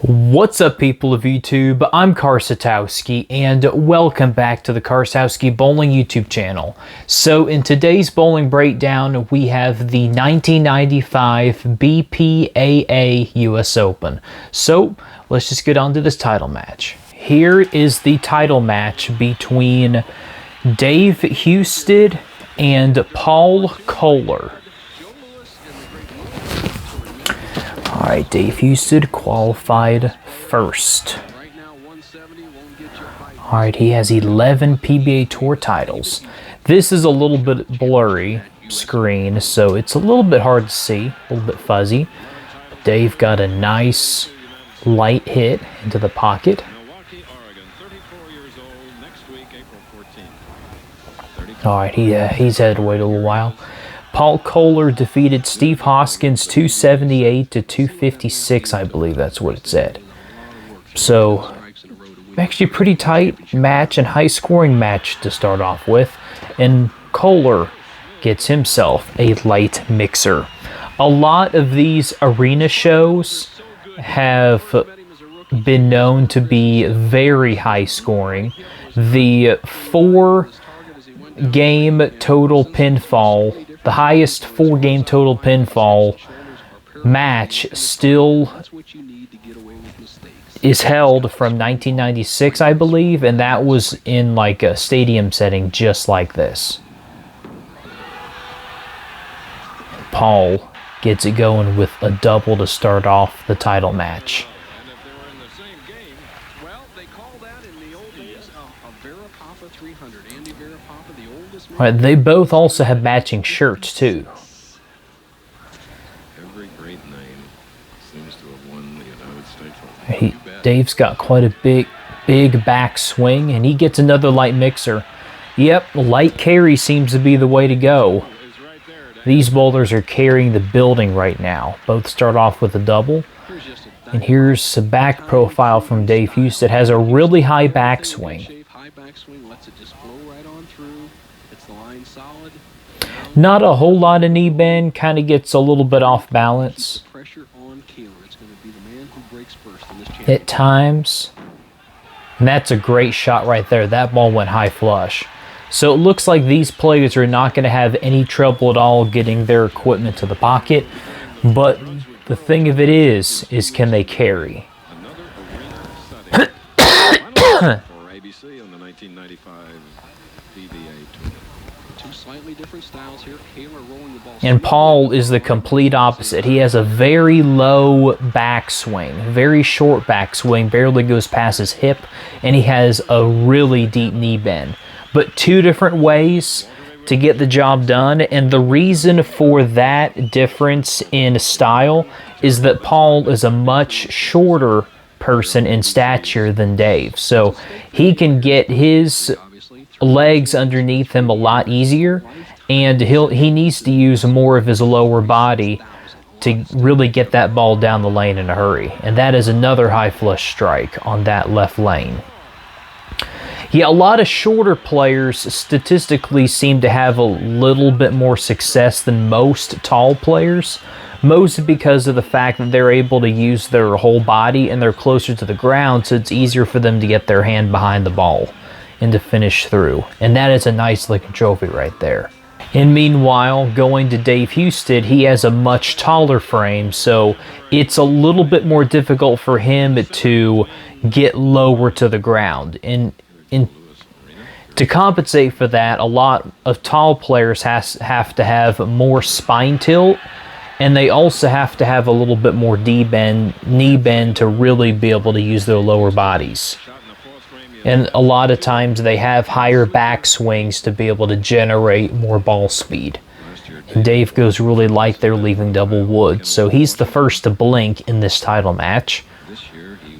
What's up, people of YouTube? I'm Karsatowski, and welcome back to the Karsatowski Bowling YouTube channel. So in today's bowling breakdown, we have the 1995 BPAA US Open. So let's just get on to this title match. Here is the title match between Dave Husted and Paul Koehler. Alright, Dave Husted qualified first. Alright, he has 11 PBA Tour titles. This is a little bit blurry screen, so it's a little bit hard to see, a little bit fuzzy. Dave got a nice light hit into the pocket. Alright, he's had to wait a little while. Paul Koehler defeated Steve Hoskins 278 to 256, I believe that's what it said. So, actually a pretty tight match and high-scoring match to start off with. And Koehler gets himself a light mixer. A lot of these arena shows have been known to be very high-scoring. The 4-game total pinfall, the highest 4-game total pinfall match still is held from 1996, I believe, and that was in like a stadium setting just like this. Paul gets it going with a double to start off the title match. Right, they both also have matching shirts too. Every great name seems to have won the United States. Dave's got quite a big backswing, and he gets another light mixer. Yep, light carry seems to be the way to go. These bowlers are carrying the building right now. Both start off with a double. And here's a back profile from Dave Husted. Has a really high backswing. Not a whole lot of knee bend, kind of gets a little bit off balance at times. And that's a great shot right there. That ball went high flush. So it looks like these players are not going to have any trouble at all getting their equipment to the pocket. But the thing of it is can they carry? For ABC on the 1995 PBA Tour. Two slightly different styles here. Koehler rolling the ball. And Paul is the complete opposite. He has a very low backswing, very short backswing, barely goes past his hip, and he has a really deep knee bend. But two different ways to get the job done, and the reason for that difference in style is that Paul is a much shorter person in stature than Dave, so he can get his legs underneath him a lot easier, and he needs to use more of his lower body to really get that ball down the lane in a hurry. And that is another high flush strike on that left lane. Yeah, a lot of shorter players statistically seem to have a little bit more success than most tall players, mostly because of the fact that they're able to use their whole body and they're closer to the ground, so it's easier for them to get their hand behind the ball and to finish through. And that is a nice looking trophy right there. And meanwhile, going to Dave Husted, he has a much taller frame, so it's a little bit more difficult for him to get lower to the ground. And to compensate for that, a lot of tall players have to have more spine tilt, and they also have to have a little bit more knee bend to really be able to use their lower bodies. And a lot of times they have higher back swings to be able to generate more ball speed. And Dave goes really light there, leaving double wood. So he's the first to blink in this title match.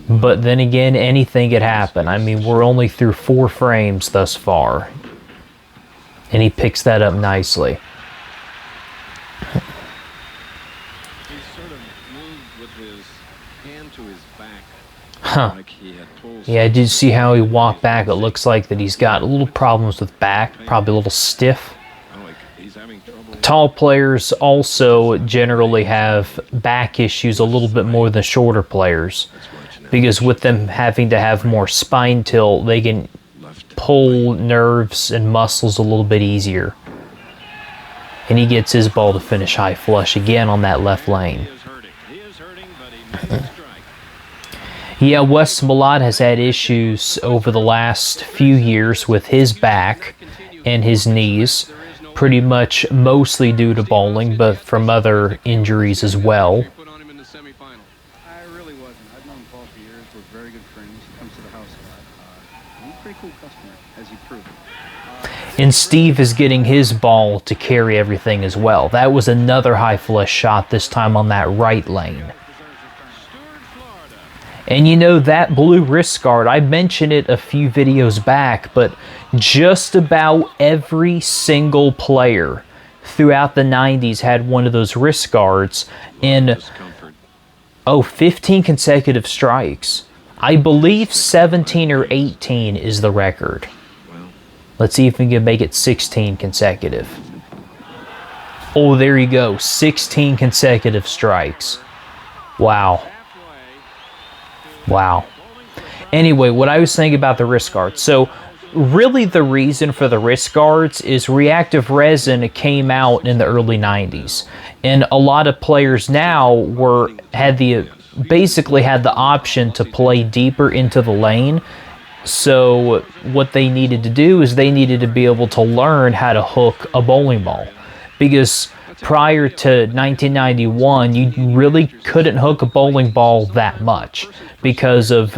But then again, anything could happen. I mean, we're only through 4 frames thus far. And he picks that up nicely. Huh. Yeah, I did see how he walked back. It looks like that he's got a little problems with back, probably a little stiff. Tall players also generally have back issues a little bit more than shorter players. because with them having to have more spine tilt, they can pull nerves and muscles a little bit easier. And he gets his ball to finish high flush again on that left lane. Yeah, Wes Smollett has had issues over the last few years with his back and his knees, pretty much mostly due to bowling, but from other injuries as well. I really wasn't. I've known Paul for years. We're very good friends. He comes to the house a lot. He's a pretty cool customer, as he proved. And Steve is getting his ball to carry everything as well. That was another high flush shot, this time on that right lane. And you know, that blue wrist guard, I mentioned it a few videos back, but just about every single player throughout the 90s had one of those wrist guards in, 15 consecutive strikes. I believe 17 or 18 is the record. Let's see if we can make it 16 consecutive. Oh, there you go. 16 consecutive strikes. Wow. Wow. Anyway, what I was saying about the wrist guards. So, really the reason for the wrist guards is reactive resin came out in the early 90s. And a lot of players now basically had the option to play deeper into the lane. So what they needed to do is they needed to be able to learn how to hook a bowling ball. Because prior to 1991, you really couldn't hook a bowling ball that much because of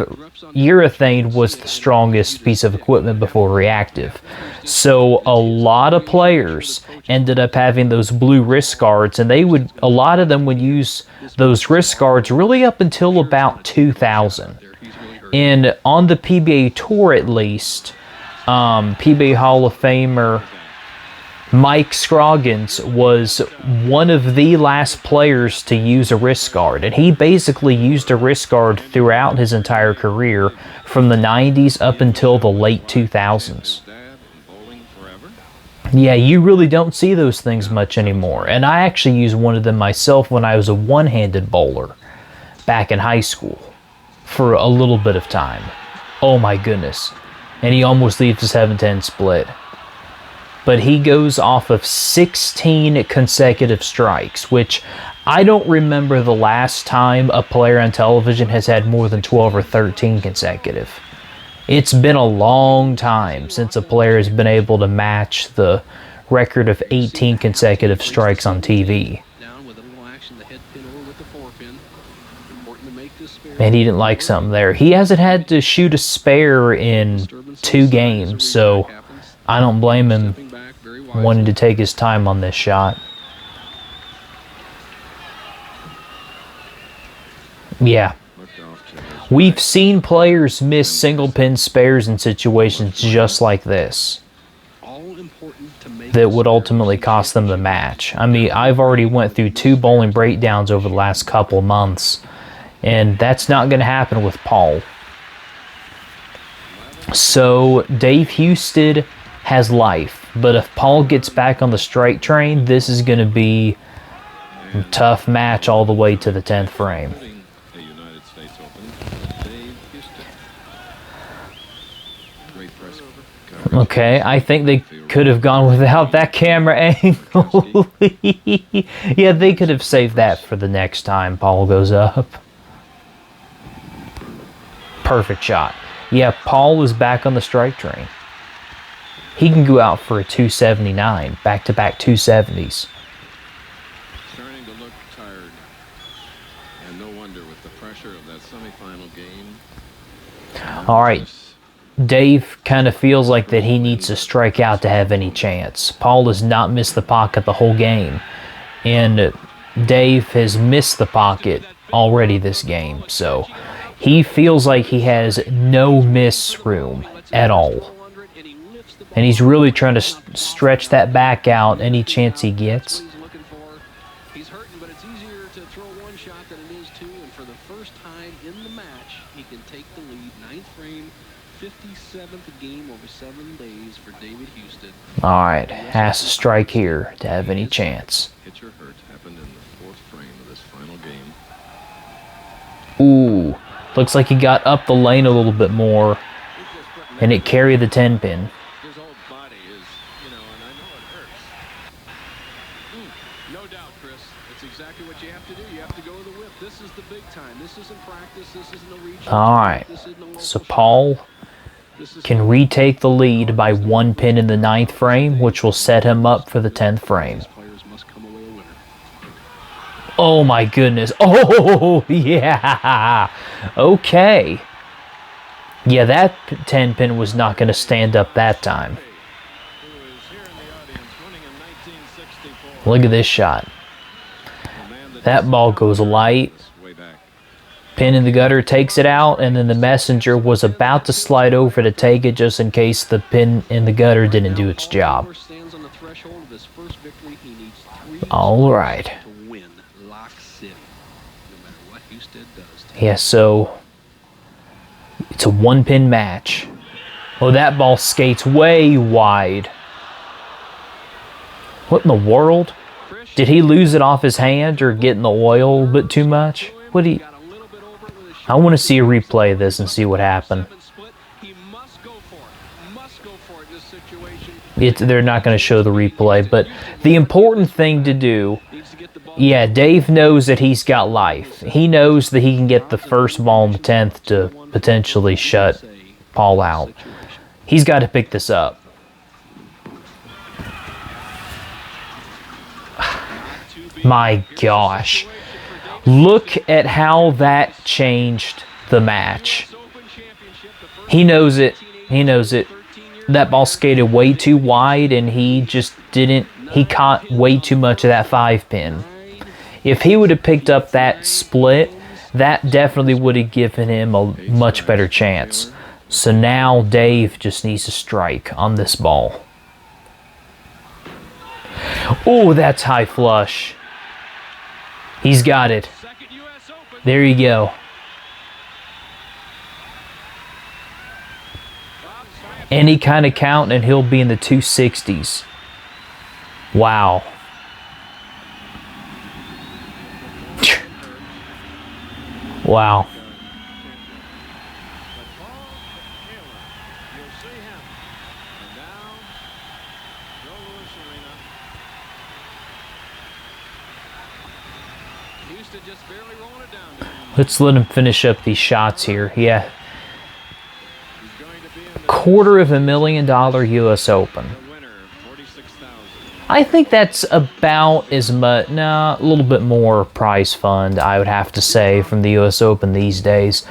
urethane was the strongest piece of equipment before reactive. So a lot of players ended up having those blue wrist guards, and a lot of them would use those wrist guards really up until about 2000. And on the PBA Tour, at least, PBA Hall of Famer Mike Scroggins was one of the last players to use a wrist guard. And he basically used a wrist guard throughout his entire career from the 90s up until the late 2000s. Yeah, you really don't see those things much anymore. And I actually used one of them myself when I was a one-handed bowler back in high school for a little bit of time. Oh my goodness. And he almost leaves his 7-10 split. But he goes off of 16 consecutive strikes, which I don't remember the last time a player on television has had more than 12 or 13 consecutive. It's been a long time since a player has been able to match the record of 18 consecutive strikes on TV. And he didn't like something there. He hasn't had to shoot a spare in 2 games, so I don't blame him wanting to take his time on this shot. Yeah. We've seen players miss single pin spares in situations just like this that would ultimately cost them the match. I mean, I've already went through 2 bowling breakdowns over the last couple of months, and that's not going to happen with Paul. So Dave Husted has life, but if Paul gets back on the strike train, this is going to be a tough match all the way to the 10th frame. Okay, I think they could have gone without that camera angle. Yeah, they could have saved that for the next time Paul goes up. Perfect shot. Yeah, Paul is back on the strike train. He can go out for a 279, back-to-back 270s. Starting to look tired. And no wonder with the pressure of that semifinal game. All right. Dave kind of feels like that he needs to strike out to have any chance. Paul has not missed the pocket the whole game. And Dave has missed the pocket already this game. So he feels like he has no miss room at all. And he's really trying to stretch that back out any chance he gets. He's hurting, but it's easier to throw one shot than it is two. And for the first time in the match, he can take the lead. 9th frame, 57th game over 7 days for David Husted. All right, has to strike here to have any chance. Pitcher hurt happened in the 4th frame of this final game. Ooh, Looks like he got up the lane a little bit more, and it carried the 10 pin. His whole body is, you know, and I know it hurts. No doubt, Chris. It's exactly what you have to do. You have to go with the whip. This is the big time. This isn't practice. This isn't a regional. All right. So Paul can retake the lead by 1 pin in the 9th frame, which will set him up for the 10th frame. Oh my goodness. Oh, yeah. Okay. Yeah, that 10 pin was not going to stand up that time. Look at this shot. That ball goes light. Pin in the gutter takes it out, and then the messenger was about to slide over to take it just in case the pin in the gutter didn't do its job. All right. Yeah, so it's a 1-pin match. Oh, that ball skates way wide. What in the world? Did he lose it off his hand or get in the oil a bit too much? What do you... I want to see a replay of this and see what happened. They're not going to show the replay, but the important thing to do, yeah, Dave knows that he's got life. He knows that he can get the first ball in the 10th to potentially shut Paul out. He's got to pick this up. My gosh. Look at how that changed the match. He knows it. He knows it. That ball skated way too wide, and he just didn't... He caught way too much of that 5-pin. If he would have picked up that split, that definitely would have given him a much better chance. So now Dave just needs to strike on this ball. Oh, that's high flush. He's got it. There you go. Any kind of count and he'll be in the 260s. Wow. Wow. Let's let him finish up these shots here. Yeah. $250,000 US Open. I think that's about as much, nah, a little bit more prize fund, I would have to say, from the US Open these days.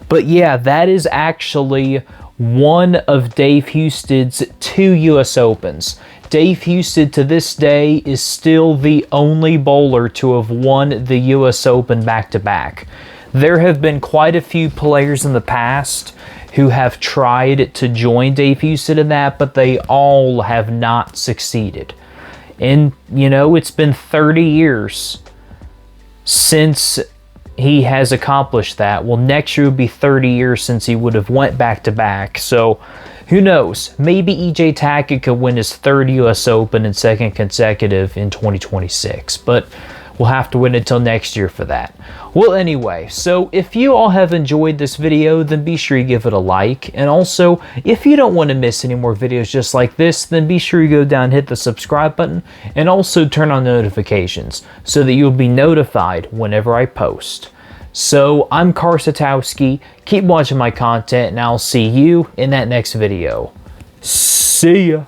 But yeah, that is actually one of Dave Husted's 2 US Opens. Dave Husted to this day is still the only bowler to have won the US Open back-to-back. There have been quite a few players in the past who have tried to join Dave Husted in that, but they all have not succeeded. And, you know, it's been 30 years since he has accomplished that. Well, next year would be 30 years since he would have went back-to-back. So, who knows? Maybe E.J. Tackett could win his 3rd U.S. Open and 2nd consecutive in 2026. But we'll have to wait until next year for that. Well, anyway, so if you all have enjoyed this video, then be sure you give it a like. And also, if you don't want to miss any more videos just like this, then be sure you go down and hit the subscribe button and also turn on notifications so that you'll be notified whenever I post. So, I'm Karsatowski. Keep watching my content, and I'll see you in that next video. See ya!